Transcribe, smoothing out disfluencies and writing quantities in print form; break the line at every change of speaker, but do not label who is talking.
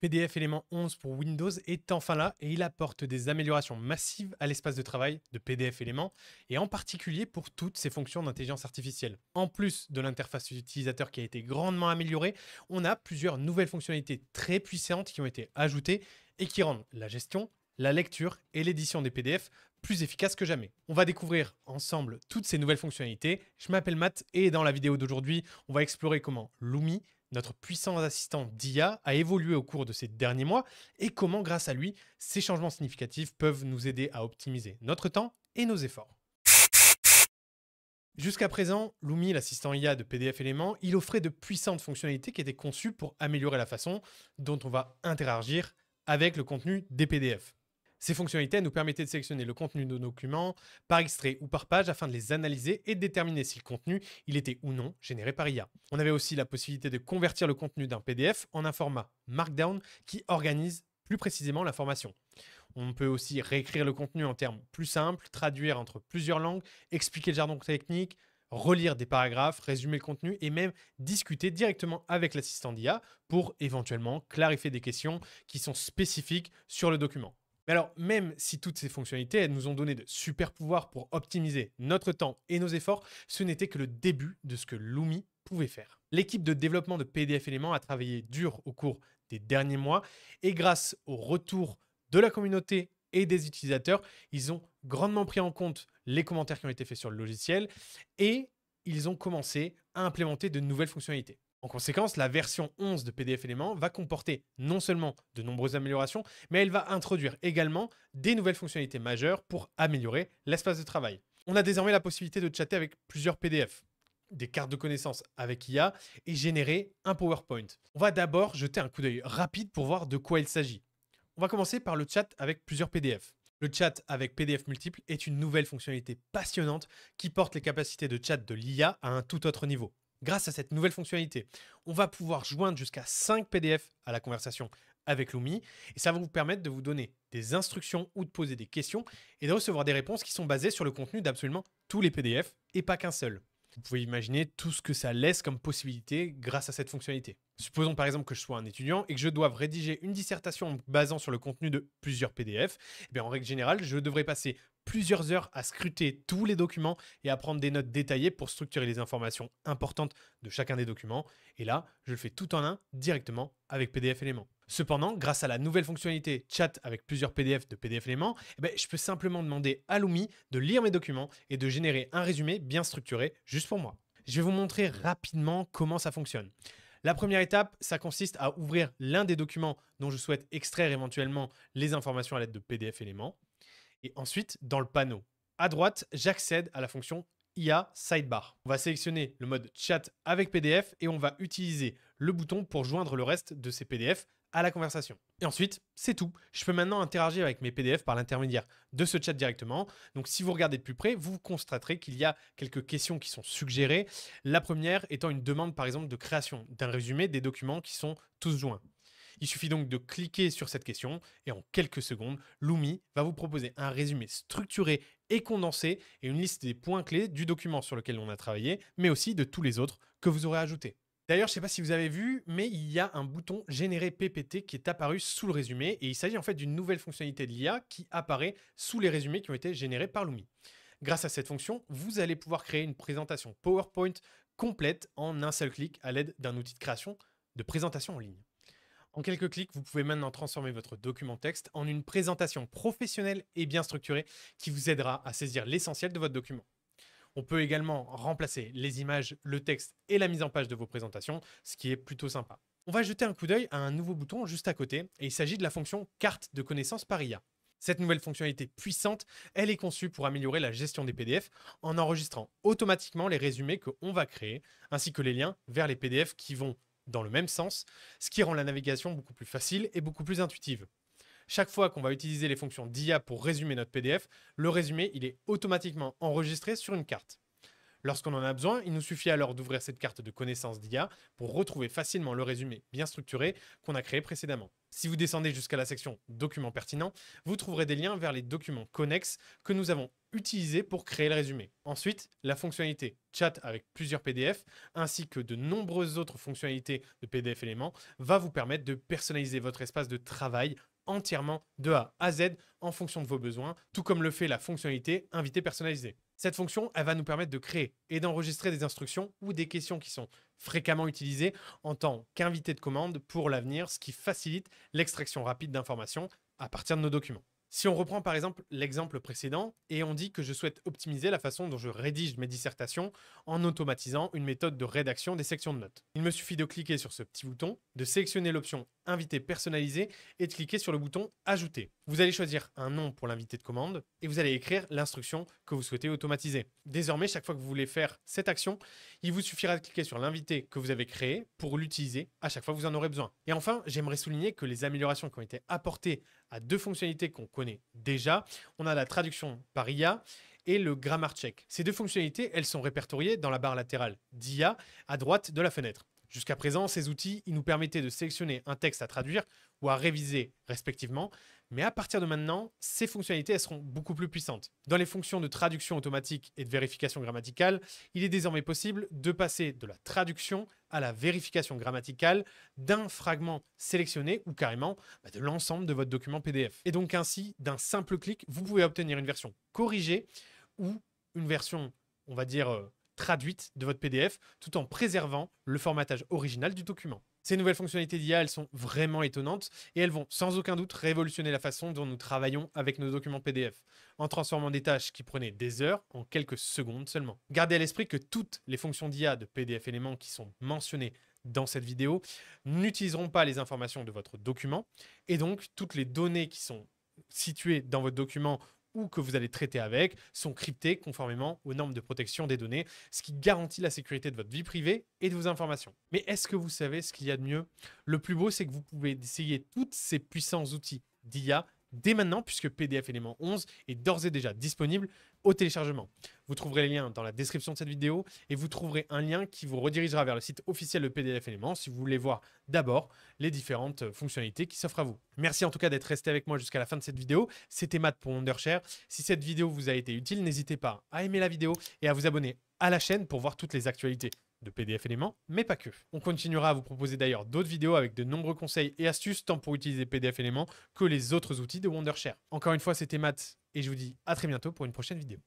PDF Element 11 pour Windows est enfin là et il apporte des améliorations massives à l'espace de travail de PDF Element et en particulier pour toutes ses fonctions d'intelligence artificielle. En plus de l'interface utilisateur qui a été grandement améliorée, on a plusieurs nouvelles fonctionnalités très puissantes qui ont été ajoutées et qui rendent la gestion, la lecture et l'édition des PDF plus efficaces que jamais. On va découvrir ensemble toutes ces nouvelles fonctionnalités. Je m'appelle Matt et dans la vidéo d'aujourd'hui, on va explorer comment Lumi, notre puissant assistant d'IA, a évolué au cours de ces derniers mois et comment, grâce à lui, ces changements significatifs peuvent nous aider à optimiser notre temps et nos efforts. Jusqu'à présent, Lumi, l'assistant IA de PDF Element, il offrait de puissantes fonctionnalités qui étaient conçues pour améliorer la façon dont on va interagir avec le contenu des PDF. Ces fonctionnalités nous permettaient de sélectionner le contenu de nos documents par extrait ou par page afin de les analyser et de déterminer si le contenu il était ou non généré par IA. On avait aussi la possibilité de convertir le contenu d'un PDF en un format Markdown qui organise plus précisément l'information. On peut aussi réécrire le contenu en termes plus simples, traduire entre plusieurs langues, expliquer le jargon technique, relire des paragraphes, résumer le contenu et même discuter directement avec l'assistant d'IA pour éventuellement clarifier des questions qui sont spécifiques sur le document. Mais alors, même si toutes ces fonctionnalités elles nous ont donné de super pouvoirs pour optimiser notre temps et nos efforts, ce n'était que le début de ce que Lumi pouvait faire. L'équipe de développement de PDF Element a travaillé dur au cours des derniers mois et grâce au retour de la communauté et des utilisateurs, ils ont grandement pris en compte les commentaires qui ont été faits sur le logiciel et ils ont commencé à implémenter de nouvelles fonctionnalités. En conséquence, la version 11 de PDF Element va comporter non seulement de nombreuses améliorations, mais elle va introduire également des nouvelles fonctionnalités majeures pour améliorer l'espace de travail. On a désormais la possibilité de chatter avec plusieurs PDF, des cartes de connaissances avec IA et générer un PowerPoint. On va d'abord jeter un coup d'œil rapide pour voir de quoi il s'agit. On va commencer par le chat avec plusieurs PDF. Le chat avec PDF multiples est une nouvelle fonctionnalité passionnante qui porte les capacités de chat de l'IA à un tout autre niveau. Grâce à cette nouvelle fonctionnalité, on va pouvoir joindre jusqu'à 5 PDF à la conversation avec Lumi et ça va vous permettre de vous donner des instructions ou de poser des questions et de recevoir des réponses qui sont basées sur le contenu d'absolument tous les PDF et pas qu'un seul. Vous pouvez imaginer tout ce que ça laisse comme possibilité grâce à cette fonctionnalité. Supposons par exemple que je sois un étudiant et que je doive rédiger une dissertation en me basant sur le contenu de plusieurs PDF. Eh bien, en règle générale, je devrais passer plusieurs heures à scruter tous les documents et à prendre des notes détaillées pour structurer les informations importantes de chacun des documents. Et là, je le fais tout en un directement avec PDF Element. Cependant, grâce à la nouvelle fonctionnalité chat avec plusieurs PDF de PDF Element, je peux simplement demander à Lumi de lire mes documents et de générer un résumé bien structuré juste pour moi. Je vais vous montrer rapidement comment ça fonctionne. La première étape, ça consiste à ouvrir l'un des documents dont je souhaite extraire éventuellement les informations à l'aide de PDF Element. Et ensuite, dans le panneau à droite, j'accède à la fonction IA Sidebar. On va sélectionner le mode chat avec PDF et on va utiliser le bouton pour joindre le reste de ces PDF à la conversation. Et ensuite, c'est tout. Je peux maintenant interagir avec mes PDF par l'intermédiaire de ce chat directement. Donc si vous regardez de plus près, vous constaterez qu'il y a quelques questions qui sont suggérées. La première étant une demande par exemple de création d'un résumé des documents qui sont tous joints. Il suffit donc de cliquer sur cette question et en quelques secondes, Lumi va vous proposer un résumé structuré et condensé et une liste des points clés du document sur lequel on a travaillé, mais aussi de tous les autres que vous aurez ajoutés. D'ailleurs, je ne sais pas si vous avez vu, mais il y a un bouton Générer PPT qui est apparu sous le résumé et il s'agit en fait d'une nouvelle fonctionnalité de l'IA qui apparaît sous les résumés qui ont été générés par Lumi. Grâce à cette fonction, vous allez pouvoir créer une présentation PowerPoint complète en un seul clic à l'aide d'un outil de création de présentation en ligne. En quelques clics, vous pouvez maintenant transformer votre document texte en une présentation professionnelle et bien structurée qui vous aidera à saisir l'essentiel de votre document. On peut également remplacer les images, le texte et la mise en page de vos présentations, ce qui est plutôt sympa. On va jeter un coup d'œil à un nouveau bouton juste à côté et il s'agit de la fonction carte de connaissances par IA. Cette nouvelle fonctionnalité puissante, elle est conçue pour améliorer la gestion des PDF en enregistrant automatiquement les résumés qu'on va créer, ainsi que les liens vers les PDF qui vont dans le même sens, ce qui rend la navigation beaucoup plus facile et beaucoup plus intuitive. Chaque fois qu'on va utiliser les fonctions d'IA pour résumer notre PDF, le résumé il est automatiquement enregistré sur une carte. Lorsqu'on en a besoin, il nous suffit alors d'ouvrir cette carte de connaissances d'IA pour retrouver facilement le résumé bien structuré qu'on a créé précédemment. Si vous descendez jusqu'à la section documents pertinents, vous trouverez des liens vers les documents connexes que nous avons utilisés pour créer le résumé. Ensuite, la fonctionnalité chat avec plusieurs PDF ainsi que de nombreuses autres fonctionnalités de PDF éléments va vous permettre de personnaliser votre espace de travail entièrement de A à Z en fonction de vos besoins, tout comme le fait la fonctionnalité invité personnalisé. Cette fonction, elle va nous permettre de créer et d'enregistrer des instructions ou des questions qui sont fréquemment utilisées en tant qu'invité de commande pour l'avenir, ce qui facilite l'extraction rapide d'informations à partir de nos documents. Si on reprend par exemple l'exemple précédent et on dit que je souhaite optimiser la façon dont je rédige mes dissertations en automatisant une méthode de rédaction des sections de notes. Il me suffit de cliquer sur ce petit bouton, de sélectionner l'option invité personnalisé et de cliquer sur le bouton ajouter. Vous allez choisir un nom pour l'invité de commande et vous allez écrire l'instruction que vous souhaitez automatiser. Désormais, chaque fois que vous voulez faire cette action, il vous suffira de cliquer sur l'invité que vous avez créé pour l'utiliser à chaque fois que vous en aurez besoin. Et enfin, j'aimerais souligner que les améliorations qui ont été apportées à deux fonctionnalités qu'on connaît déjà, on a la traduction par IA et le grammar check. Ces deux fonctionnalités, elles sont répertoriées dans la barre latérale d'IA à droite de la fenêtre. Jusqu'à présent, ces outils, ils nous permettaient de sélectionner un texte à traduire ou à réviser respectivement, mais à partir de maintenant, ces fonctionnalités elles seront beaucoup plus puissantes. Dans les fonctions de traduction automatique et de vérification grammaticale, il est désormais possible de passer de la traduction à la vérification grammaticale d'un fragment sélectionné ou carrément de l'ensemble de votre document PDF. Et donc ainsi, d'un simple clic, vous pouvez obtenir une version corrigée ou une version, on va dire, traduite de votre PDF tout en préservant le formatage original du document. Ces nouvelles fonctionnalités d'IA, elles sont vraiment étonnantes et elles vont sans aucun doute révolutionner la façon dont nous travaillons avec nos documents PDF, en transformant des tâches qui prenaient des heures en quelques secondes seulement. Gardez à l'esprit que toutes les fonctions d'IA de PDF éléments qui sont mentionnées dans cette vidéo n'utiliseront pas les informations de votre document et donc toutes les données qui sont situées dans votre document ou que vous allez traiter avec sont cryptés conformément aux normes de protection des données, ce qui garantit la sécurité de votre vie privée et de vos informations. Mais est-ce que vous savez ce qu'il y a de mieux? Le plus beau, c'est que vous pouvez essayer tous ces puissants outils d'IA dès maintenant, puisque PDF élément 11 est d'ores et déjà disponible au téléchargement. Vous trouverez les liens dans la description de cette vidéo et vous trouverez un lien qui vous redirigera vers le site officiel de PDF éléments si vous voulez voir d'abord les différentes fonctionnalités qui s'offrent à vous. Merci en tout cas d'être resté avec moi jusqu'à la fin de cette vidéo. C'était Matt pour Wondershare. Si cette vidéo vous a été utile, n'hésitez pas à aimer la vidéo et à vous abonner à la chaîne pour voir toutes les actualités de PDF éléments, mais pas que. On continuera à vous proposer d'ailleurs d'autres vidéos avec de nombreux conseils et astuces tant pour utiliser PDF éléments que les autres outils de Wondershare. Encore une fois, c'était Matt et je vous dis à très bientôt pour une prochaine vidéo.